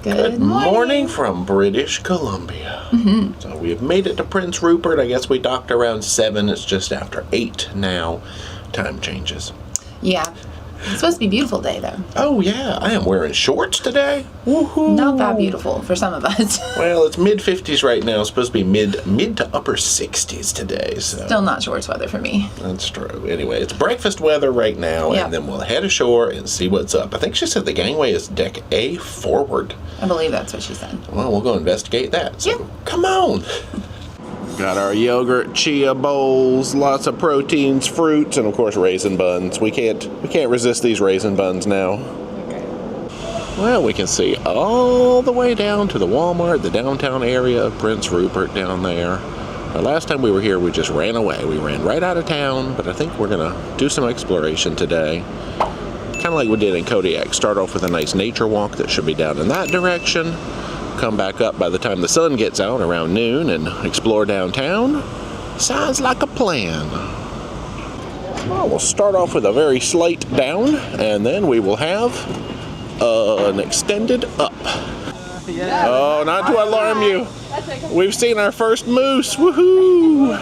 Good morning from British Columbia. So we have made it to Prince Rupert. I guess we docked around 7. It's just after 8 now. Time changes. Yeah. It's supposed to be a beautiful day, though. Oh, yeah. I am wearing shorts today. Woohoo. Not that beautiful for some of us. Well, it's mid-50s right now. It's supposed to be mid to upper 60s today. So still not shorts weather for me. that's true. Anyway, it's breakfast weather right now, and then we'll head ashore and see what's up. I think she said the gangway is deck A forward. I believe that's what she said. Well, we'll go investigate that. So come on. Got our yogurt, chia bowls, lots of proteins, fruits, and of course raisin buns. We can't resist these raisin buns now. Okay. Well, we can see all the way down to the Walmart, the downtown area of Prince Rupert down there. The last time we were here, we just ran away. We ran right out of town, but I think we're gonna do some exploration today. Kind of like we did in Kodiak. Start off with a nice nature walk that should be down in that direction. Come back up by the time the sun gets out around noon and explore downtown. Sounds like a plan. Well, we'll start off with a very slight down, and then we will have an extended up. Oh, not to alarm you. We've seen our first moose. Woohoo!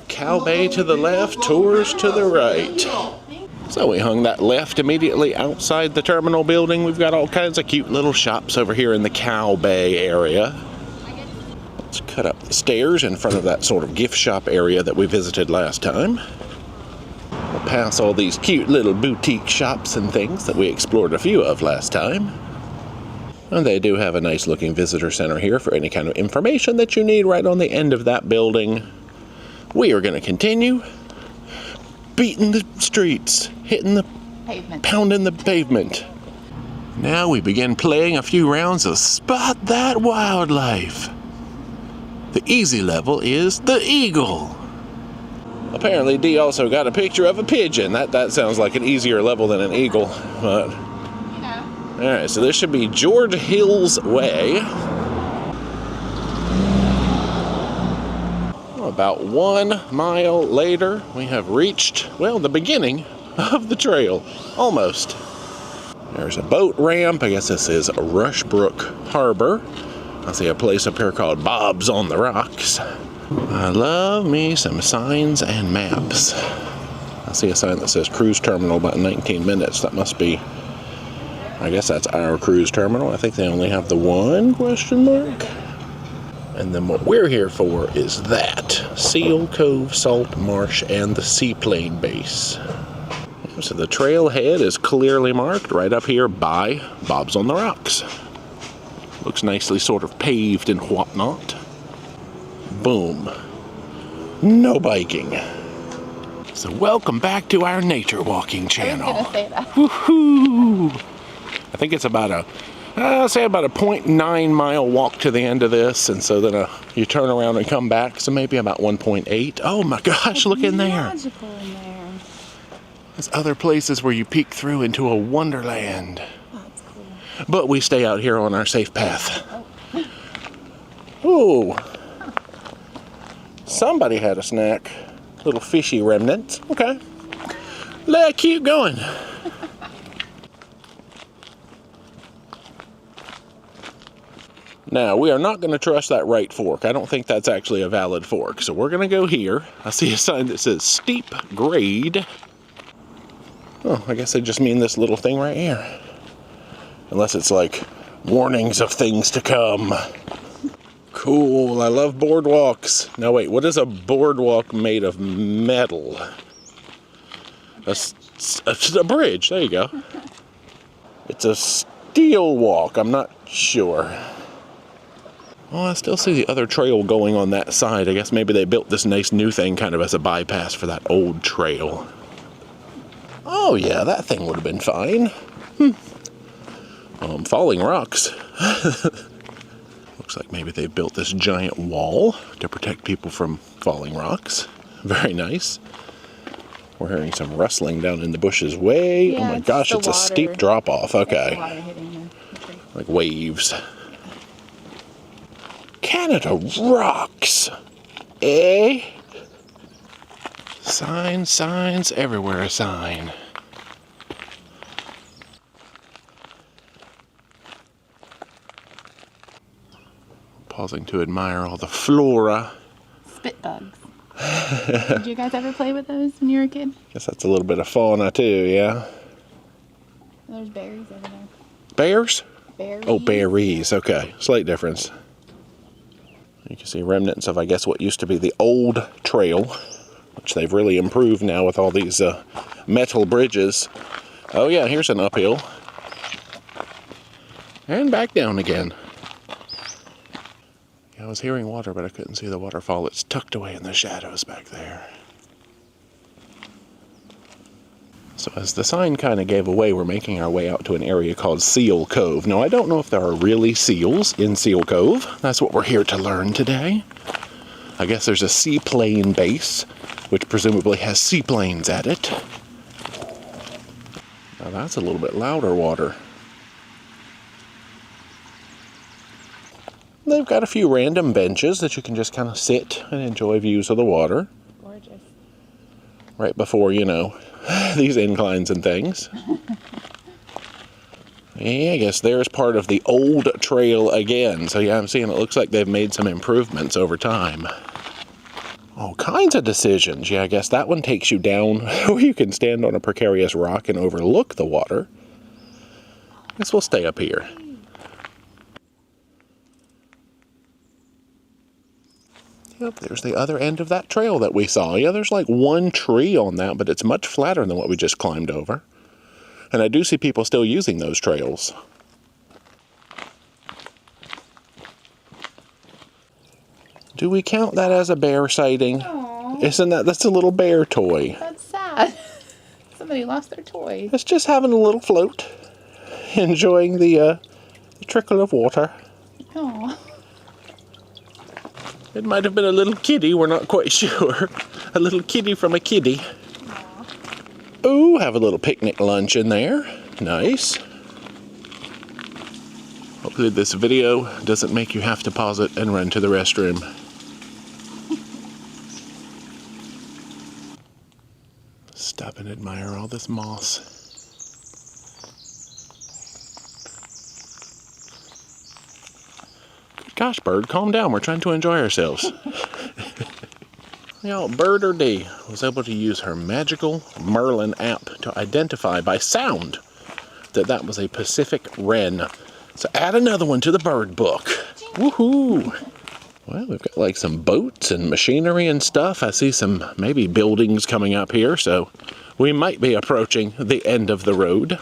Cow Bay to the left, tours to the right. So we hung that left immediately outside the terminal building. We've got all kinds of cute little shops over here in the Cow Bay area. Let's cut up the stairs in front of that sort of gift shop area that we visited last time. We'll pass all these cute little boutique shops and things that we explored a few of last time. And they do have a nice looking visitor center here for any kind of information that you need right on the end of that building. We are going to continue beating the streets, hitting the pavement, pounding the pavement. Now we begin playing a few rounds of Spot That Wildlife. The easy level is the eagle. Apparently Dee also got a picture of a pigeon. That sounds like an easier level than an eagle, but alright, so this should be George Hill's Way. About 1 mile later, we have reached, well, the beginning of the trail. Almost. There's a boat ramp. I guess this is Rushbrook Harbor. I see a place up here called Bob's on the Rocks. I love me some signs and maps. I see a sign that says cruise terminal about 19 minutes. That must be, I guess that's our cruise terminal. I think they only have the one question mark. And then what we're here for is that. Seal Cove, Salt Marsh, and the seaplane base. So the trailhead is clearly marked right up here by Bob's on the Rocks. Looks nicely sort of paved and whatnot. Boom. No biking. So welcome back to our nature walking channel. I was gonna say that. Woohoo! I think it's about a say about a 0.9 mile walk to the end of this, and so then you turn around and come back, so maybe about 1.8. Oh my gosh, look in there. Magical in there. There's other places where you peek through into a wonderland. That's cool. But we stay out here on our safe path. Oh. Somebody had a snack. Little fishy remnants. Okay. Let's keep going. Now, we are not going to trust that right fork. I don't think that's actually a valid fork. So we're going to go here. I see a sign that says steep grade. Oh, I guess they just mean this little thing right here. Unless it's like warnings of things to come. Cool, I love boardwalks. Now wait, what is a boardwalk made of metal? A bridge, there you go. It's a steel walk, I'm not sure. Oh, I still see the other trail going on that side. I guess maybe they built this nice new thing kind of as a bypass for that old trail. Oh yeah, that thing would have been fine. Falling rocks. Looks like maybe they built this giant wall to protect people from falling rocks. Very nice. We're hearing some rustling down in the bushes way. Yeah, oh my gosh, it's a steep drop off. Okay. Like waves. Canada rocks. Eh? Signs everywhere, a sign. Pausing to admire all the flora. Spit bugs. Did you guys ever play with those when you were a kid? Guess that's a little bit of fauna too, yeah? There's berries over there. Bears? Berries. Oh, berries. Okay, slight difference. You can see remnants of, I guess, what used to be the old trail, which they've really improved now with all these metal bridges. Oh yeah, here's an uphill. And back down again. I was hearing water, but I couldn't see the waterfall. It's tucked away in the shadows back there. So as the sign kind of gave away, we're making our way out to an area called Seal Cove. Now, I don't know if there are really seals in Seal Cove. That's what we're here to learn today. I guess there's a seaplane base, which presumably has seaplanes at it. Now that's a little bit louder water. They've got a few random benches that you can just kind of sit and enjoy views of the water. Gorgeous. Right before, you know, these inclines and things. Yeah, I guess there's part of the old trail again. So yeah, I'm seeing it looks like they've made some improvements over time. All kinds of decisions. Yeah, I guess that one takes you down where you can stand on a precarious rock and overlook the water. I guess we'll stay up here. Yep, there's the other end of that trail that we saw. Yeah, there's like one tree on that, but it's much flatter than what we just climbed over. And I do see people still using those trails. Do we count that as a bear sighting? Aww. Isn't that's a little bear toy? That's sad. Somebody lost their toy. It's just having a little float, enjoying the trickle of water. Aww. It might have been a little kitty, we're not quite sure. A little kitty from a kitty. Aww. Ooh, have a little picnic lunch in there. Nice. Hopefully this video doesn't make you have to pause it and run to the restroom. Stop and admire all this moss. Gosh, bird, calm down. We're trying to enjoy ourselves. You know, Birderdee was able to use her magical Merlin app to identify by sound that that was a Pacific wren. So add another one to the bird book. Woohoo! Well, we've got like some boats and machinery and stuff. I see some maybe buildings coming up here, so we might be approaching the end of the road.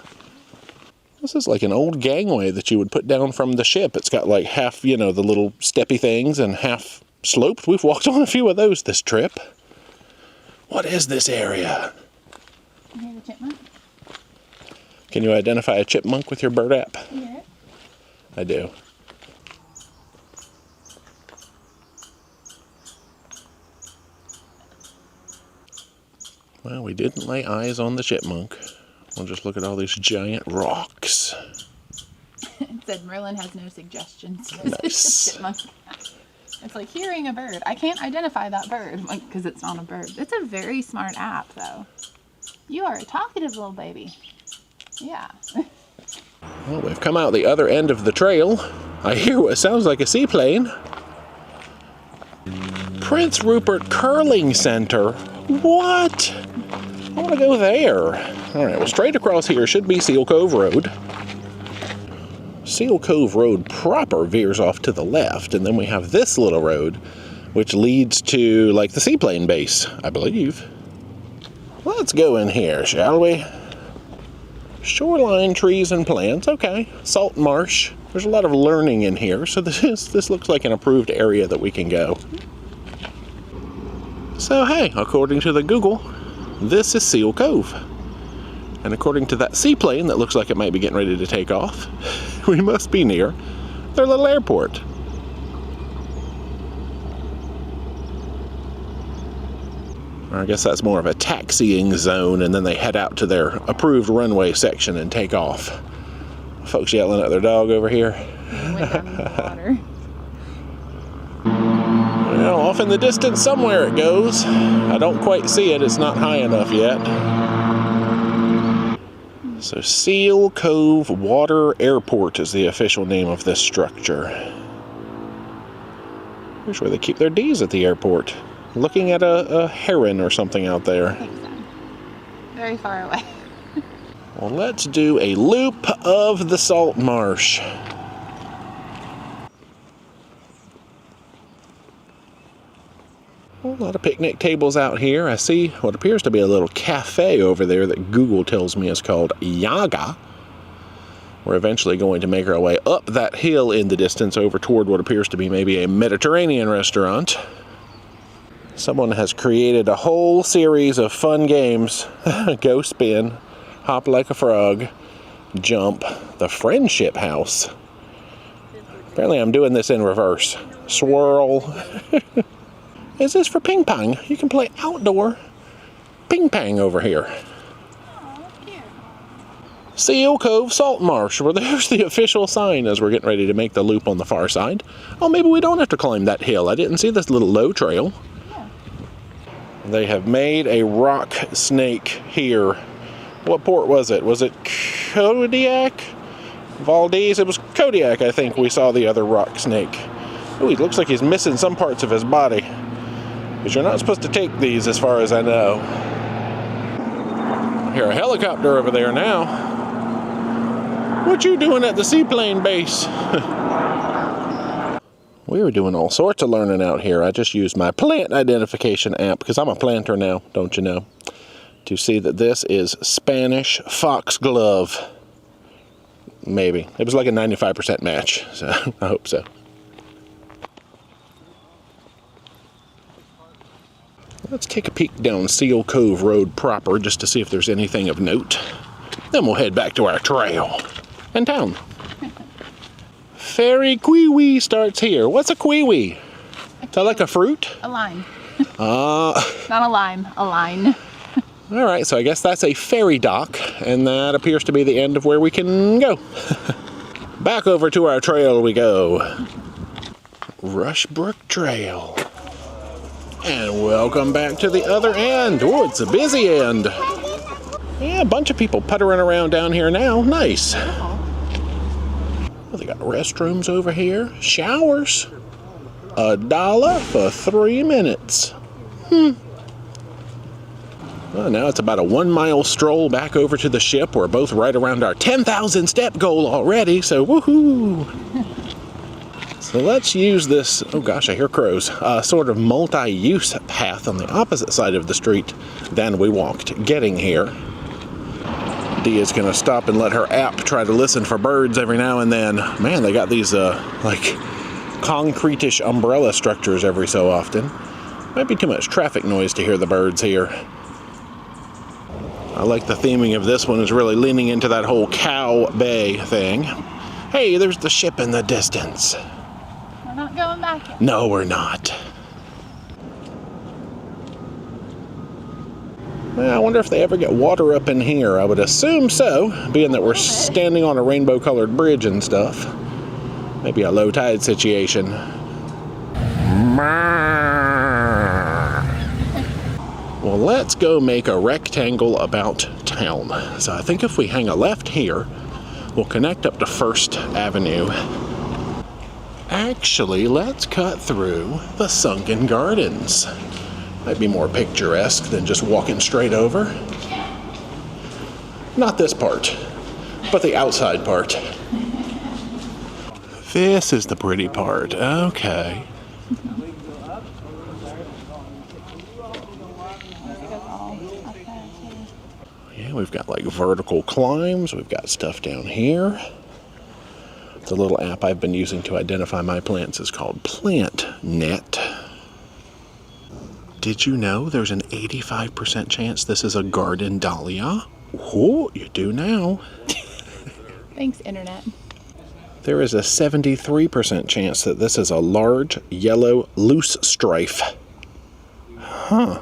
This is like an old gangway that you would put down from the ship. It's got like half, you know, the little steppy things and half sloped. We've walked on a few of those this trip. What is this area? You hear the chipmunk? Can you identify a chipmunk with your bird app? You hear it? I do. Well, we didn't lay eyes on the chipmunk. We'll just look at all these giant rocks. It said Merlin has no suggestions. Nice. Chipmunk. It's like hearing a bird. I can't identify that bird because it's not a bird. It's a very smart app, though. You are a talkative little baby. Yeah. Well, we've come out the other end of the trail. I hear what sounds like a seaplane. Prince Rupert Curling Center. What? I want to go there. All right, well, straight across here should be Seal Cove Road. Seal Cove Road proper veers off to the left, and then we have this little road, which leads to, like, the seaplane base, I believe. Let's go in here, shall we? Shoreline, trees, and plants. Okay. Salt marsh. There's a lot of learning in here, so this looks like an approved area that we can go. So, hey, according to the Google, this is Seal Cove. And according to that seaplane that looks like it might be getting ready to take off, we must be near their little airport. Or I guess that's more of a taxiing zone, and then they head out to their approved runway section and take off. Folks yelling at their dog over here. It went down in the water. Well, off in the distance somewhere it goes. I don't quite see it. It's not high enough yet. So Seal Cove Water Airport is the official name of this structure. Here's where they keep their D's at the airport. Looking at a heron or something out there. I think so. Very far away. Well, let's do a loop of the salt marsh. A lot of picnic tables out here. I see what appears to be a little cafe over there that Google tells me is called Yaga. We're eventually going to make our way up that hill in the distance over toward what appears to be maybe a Mediterranean restaurant. Someone has created a whole series of fun games. Go spin, hop like a frog, jump, the friendship house. Apparently I'm doing this in reverse. Swirl. Is this for ping pong? You can play outdoor ping pong over here. Seal Cove Salt Marsh. Well, there's the official sign as we're getting ready to make the loop on the far side. Oh, maybe we don't have to climb that hill. I didn't see this little low trail. Yeah. They have made a rock snake here. What port was it? Was it Kodiak? Valdez? It was Kodiak, I think we saw the other rock snake. Oh, he looks like he's missing some parts of his body. Because you're not supposed to take these as far as I know. I hear a helicopter over there now. What you doing at the seaplane base? We were doing all sorts of learning out here. I just used my plant identification app, because I'm a planter now, don't you know, to see that this is Spanish foxglove. Maybe. It was like a 95% match, so I hope so. Let's take a peek down Seal Cove Road proper just to see if there's anything of note. Then we'll head back to our trail and town. Fairy Kiwi starts here. What's a kiwi? Is that like a fruit? A lime. Not a lime, a line. All right, so I guess that's a ferry dock, and that appears to be the end of where we can go. Back over to our trail we go. Rushbrook Trail. And welcome back to the other end. Oh, it's a busy end. Yeah, a bunch of people puttering around down here now. Nice. Well, they got restrooms over here. Showers. $1 for 3 minutes. Well, now it's about a 1-mile stroll back over to the ship. We're both right around our 10,000 step goal already, so woohoo! So let's use this, oh gosh, I hear crows, sort of multi-use path on the opposite side of the street than we walked getting here. Dee is going to stop and let her app try to listen for birds every now and then. Man, they got these like concrete-ish umbrella structures every so often. Might be too much traffic noise to hear the birds here. I like the theming of this one is really leaning into that whole cow bay thing. Hey, there's the ship in the distance. We're not going back yet. No, we're not. Well, I wonder if they ever get water up in here. I would assume so, being that we're standing on a rainbow-colored bridge and stuff. Maybe a low tide situation. Well, let's go make a rectangle about town. So I think if we hang a left here, we'll connect up to First Avenue. Actually, let's cut through the Sunken Gardens. Might be more picturesque than just walking straight over. Not this part, but the outside part. This is the pretty part. Okay. Yeah, we've got like vertical climbs. We've got stuff down here. The little app I've been using to identify my plants is called PlantNet. Did you know there's an 85% chance this is a garden dahlia? Oh, you do now. Thanks, Internet. There is a 73% chance that this is a large yellow loose strife. Huh.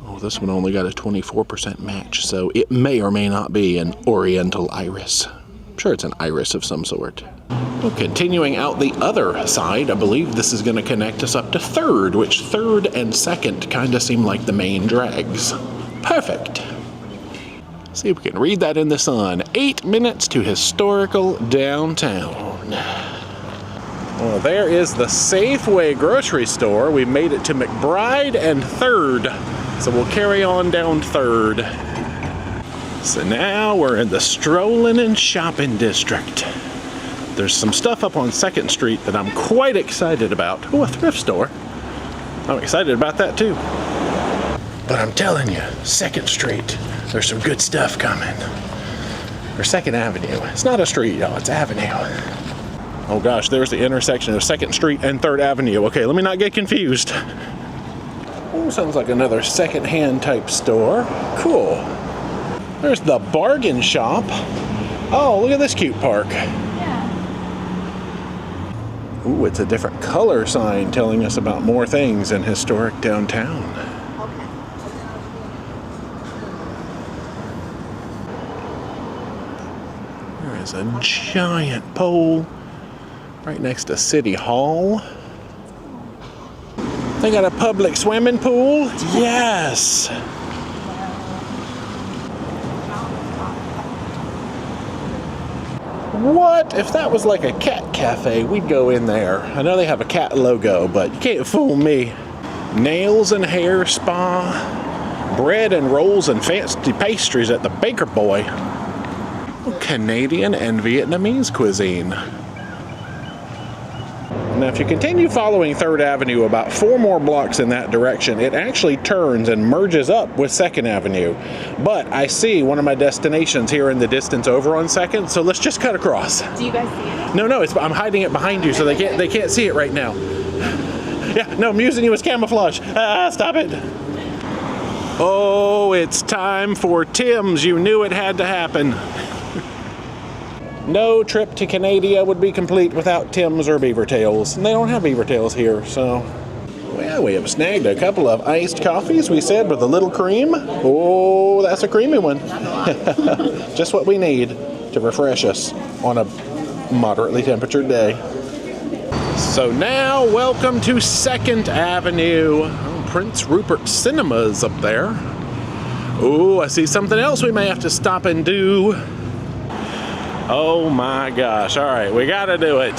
Oh, this one only got a 24% match, so it may or may not be an oriental iris. I'm sure it's an iris of some sort. Well, continuing out the other side, I believe this is going to connect us up to Third, which Third and Second kind of seem like the main drags. Perfect. See if we can read that in the sun. 8 minutes to historical downtown. Well, there is the Safeway grocery store. We made it to McBride and 3rd. So we'll carry on down 3rd. So now we're in the strolling and shopping district. There's some stuff up on 2nd Street that I'm quite excited about. Oh, a thrift store. I'm excited about that too. But I'm telling you, 2nd Street, there's some good stuff coming. Or 2nd Avenue. It's not a street, y'all, it's Avenue. Oh gosh, there's the intersection of 2nd Street and 3rd Avenue. Okay, let me not get confused. Oh, sounds like another second-hand type store. Cool. There's the bargain shop. Oh, look at this cute park. Yeah. Ooh, it's a different color sign telling us about more things in historic downtown. There is a giant pole right next to City Hall. They got a public swimming pool? Yes! What? If that was like a cat cafe, we'd go in there. I know they have a cat logo, but you can't fool me. Nails and hair spa, bread and rolls and fancy pastries at the Baker Boy. Canadian and Vietnamese cuisine. Now, if you continue following 3rd Avenue about 4 more blocks in that direction, it actually turns and merges up with 2nd Avenue. But I see one of my destinations here in the distance over on 2nd, so let's just cut across. Do you guys see it? No, I'm hiding it behind you so they can't see it right now. Yeah, no, I'm using you as camouflage. Stop it. Oh, it's time for Tim's. You knew it had to happen. No trip to Canada would be complete without Tim's or Beaver Tails. And they don't have Beaver Tails here, so... Well, we have snagged a couple of iced coffees, we said, with a little cream. Oh, that's a creamy one. Just what we need to refresh us on a moderately temperatured day. So now, welcome to 2nd Avenue. Oh, Prince Rupert Cinema's up there. Oh, I see something else we may have to stop and do. Oh my gosh, all right, we gotta do it.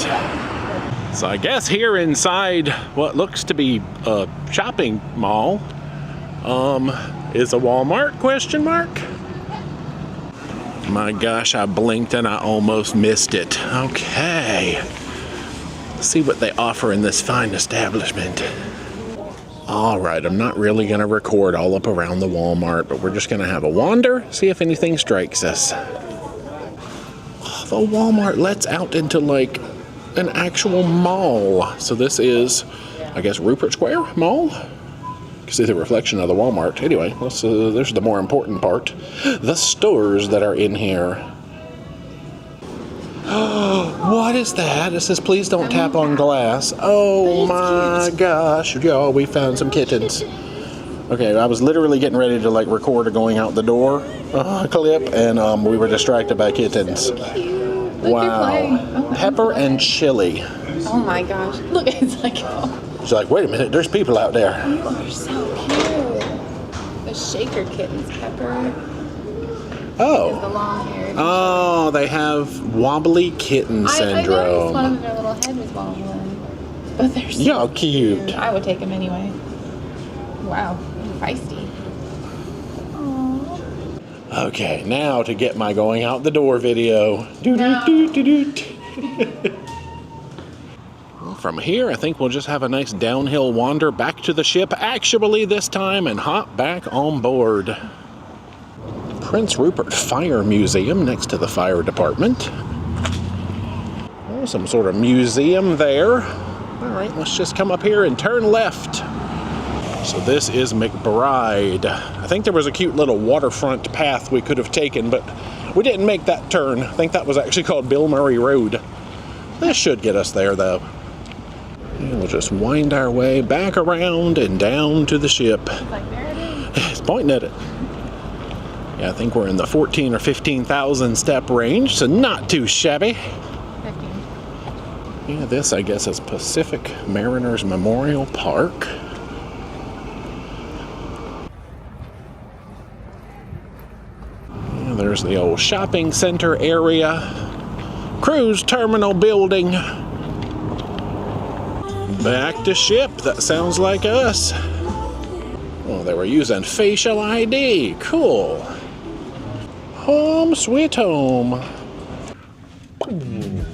So I guess here inside what looks to be a shopping mall is a Walmart, question mark? My gosh, I blinked and I almost missed it. Okay, let's see what they offer in this fine establishment. All right, I'm not really gonna record all up around the Walmart, but we're just gonna have a wander, see if anything strikes us. The Walmart lets out into like an actual mall. So this is, I guess, Rupert Square Mall? You can see the reflection of the Walmart. Anyway, there's the more important part. The stores that are in here. What is that? It says, please don't tap on glass. Oh my gosh. Y'all, we found some kittens. Okay, I was literally getting ready to like record a going out the door clip, and we were distracted by kittens. Wow. Oh, pepper and chili. Oh my gosh. Look, it's like... She's like, wait a minute, there's people out there. You are so cute. The shaker kittens, Pepper. Oh. Is the long-haired. Oh, they have wobbly kitten syndrome. I noticed one of their little head was wobbling. But they're so cute. I would take them anyway. Wow. Feisty. Aww. Okay, now to get my going out the door video. Well, from here, I think we'll just have a nice downhill wander back to the ship, actually this time, and hop back on board. Prince Rupert Fire Museum next to the fire department. Oh, some sort of museum there. All right, let's just come up here and turn left. So this is McBride. I think there was a cute little waterfront path we could have taken, but we didn't make that turn. I think that was actually called Bill Murray Road. This should get us there, though. And we'll just wind our way back around and down to the ship. Like, there it is. It's pointing at it. Yeah, I think we're in the 14 or 15,000 step range, so not too shabby. 15. Yeah, this, I guess, is Pacific Mariners Memorial Park. There's the old shopping center area, cruise terminal building. Back to ship. That sounds like us. Oh, they were using facial ID. Cool. Home sweet home. Ooh.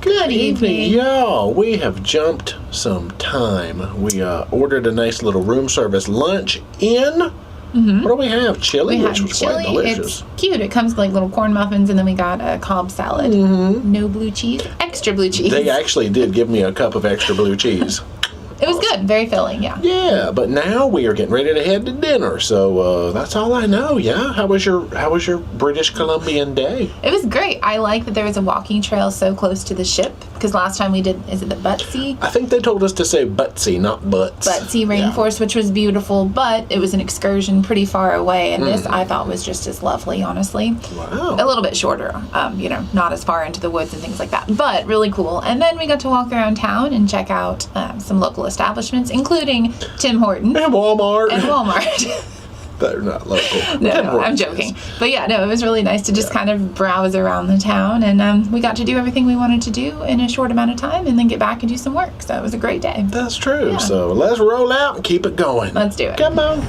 Good evening. Y'all, we have jumped some time. We ordered a nice little room service lunch in. What do we have? Chili, which was quite delicious. It's cute. It comes with like little corn muffins, and then we got a Cobb salad. No blue cheese, extra blue cheese. They actually did give me a cup of extra blue cheese. It was good. Very filling, yeah. Yeah, but now we are getting ready to head to dinner. So that's all I know. Yeah, how was your British Columbian day? It was great. I like that there was a walking trail so close to the ship, because last time we did, is it the Butsy? I think they told us to say Butsy, not Butts. Butsy Rainforest, which was beautiful, but it was an excursion pretty far away, and this I thought was just as lovely, honestly. Wow. A little bit shorter, not as far into the woods and things like that, but really cool. And then we got to walk around town and check out some local establishments, including Tim Hortons. And Walmart. They're not local. No, I'm joking. But yeah, no, it was really nice to just kind of browse around the town, and we got to do everything we wanted to do in a short amount of time and then get back and do some work. So it was a great day. That's true. Yeah. So let's roll out and keep it going. Let's do it. Come on.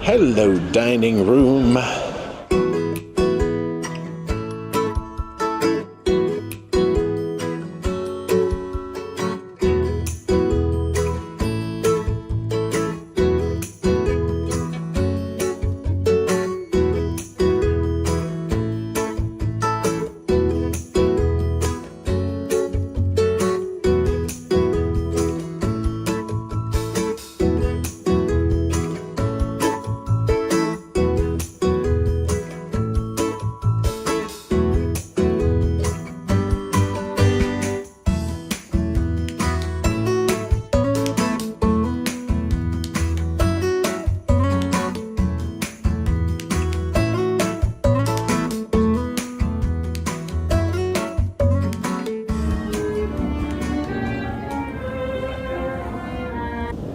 Hello, dining room.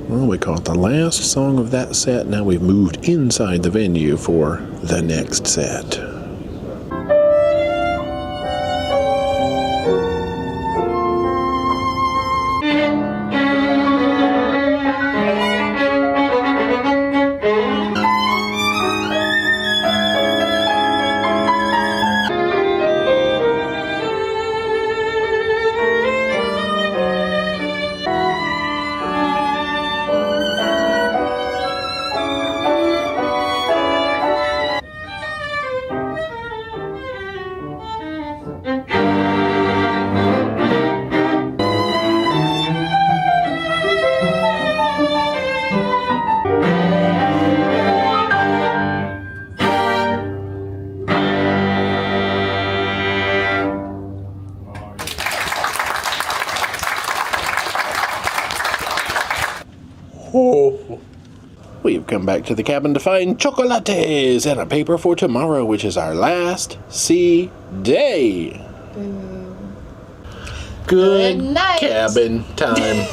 Well, we caught the last song of that set. Now we've moved inside the venue for the next set. We've come back to the cabin to find chocolates and a paper for tomorrow, which is our last sea day. Good night. cabin time.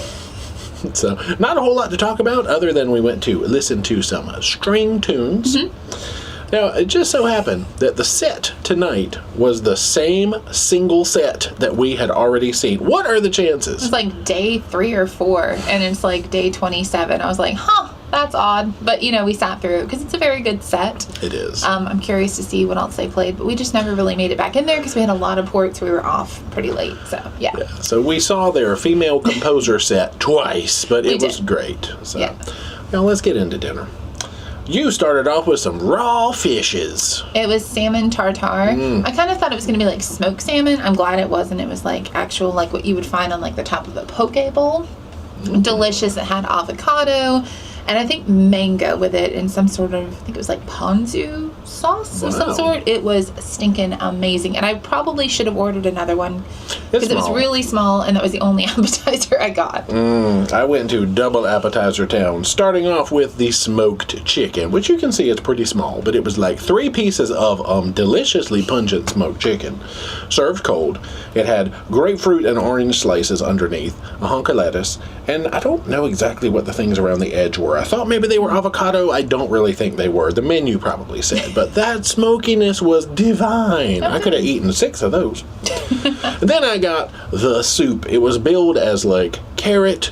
So, not a whole lot to talk about other than we went to listen to some string tunes. Now, it just so happened that the set tonight was the same single set that we had already seen. What are the chances? It's like day 3 or 4, and it's like day 27. I was like, huh, that's odd. But, you know, we sat through it because it's a very good set. It is. I'm curious to see what else they played, but we just never really made it back in there because we had a lot of ports. We were off pretty late, so yeah. So we saw their female composer set twice, but it was great. So now let's get into dinner. You started off with some raw fishes. It was salmon tartare. I kind of thought it was going to be like smoked salmon. I'm glad it wasn't. It was like actual, like what you would find on like the top of a poke bowl. Delicious. It had avocado and I think mango with it and some sort of, I think it was like ponzu sauce of some sort. It was stinking amazing. And I probably should have ordered another one because it was really small and that was the only appetizer I got. I went to double appetizer town, starting off with the smoked chicken, which you can see it's pretty small, but it was like 3 pieces of deliciously pungent smoked chicken, served cold. It had grapefruit and orange slices underneath, a hunk of lettuce, and I don't know exactly what the things around the edge were. I thought maybe they were avocado. I don't really think they were. The menu probably said, but that smokiness was divine. I could have eaten 6 of those. Then I got the soup. It was billed as like carrot,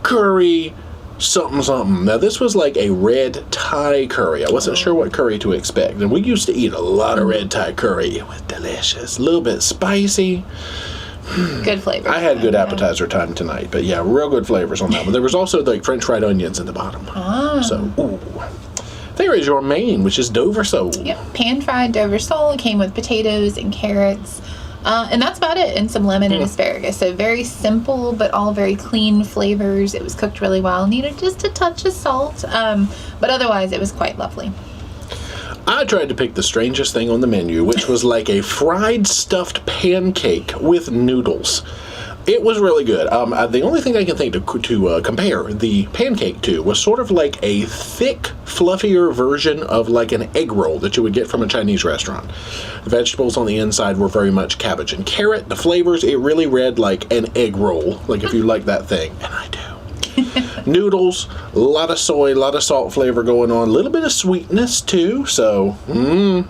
curry, something. Now this was like a red Thai curry. I wasn't sure what curry to expect. And we used to eat a lot of red Thai curry. It was delicious. A little bit spicy. Good flavor. I had good appetizer time tonight, but yeah, real good flavors on that one. There was also like French fried onions in the bottom. So, ooh. There is your main, which is Dover sole. Yep, pan-fried Dover sole. It came with potatoes and carrots. And that's about it, and some lemon and asparagus. So very simple, but all very clean flavors. It was cooked really well. Needed just a touch of salt, but otherwise it was quite lovely. I tried to pick the strangest thing on the menu, which was like a fried stuffed pancake with noodles. It was really good. The only thing I can think to compare the pancake to was sort of like a thick, fluffier version of like an egg roll that you would get from a Chinese restaurant. The vegetables on the inside were very much cabbage and carrot. The flavors, it really read like an egg roll, like if you like that thing, and I do. Noodles, a lot of soy, a lot of salt flavor going on, a little bit of sweetness too, so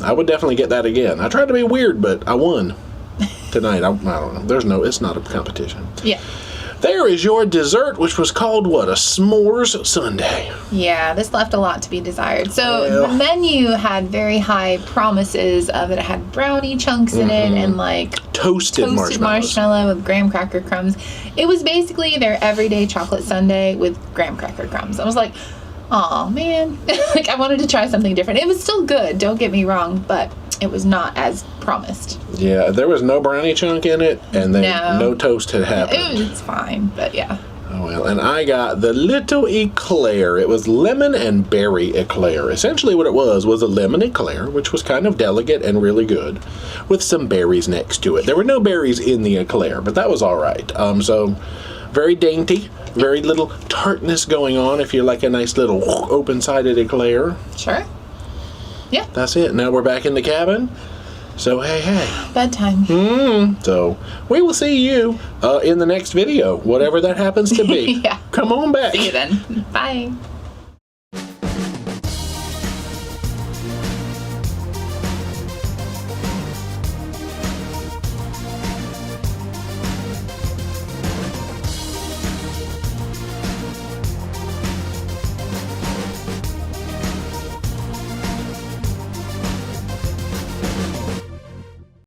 I would definitely get that again. I tried to be weird, but I won tonight. I don't know. It's not a competition. Yeah. There is your dessert, which was called, what, a s'mores sundae. Yeah, this left a lot to be desired. So the menu had very high promises of that it had brownie chunks in it and like toasted marshmallow with graham cracker crumbs. It was basically their everyday chocolate sundae with graham cracker crumbs. I was like, oh man, like I wanted to try something different. It was still good, don't get me wrong, but it was not as promised. Yeah, there was no brownie chunk in it, and no toast had happened. It's fine, but yeah. Oh well, and I got the little eclair. It was lemon and berry eclair. Essentially what it was a lemon eclair, which was kind of delicate and really good, with some berries next to it. There were no berries in the eclair, but that was all right. So very dainty, very little tartness going on if you like a nice little open-sided eclair. Sure. Yeah. That's it. Now we're back in the cabin. So, hey. Bedtime. So, we will see you in the next video, whatever that happens to be. Yeah. Come on back. See you then. Bye.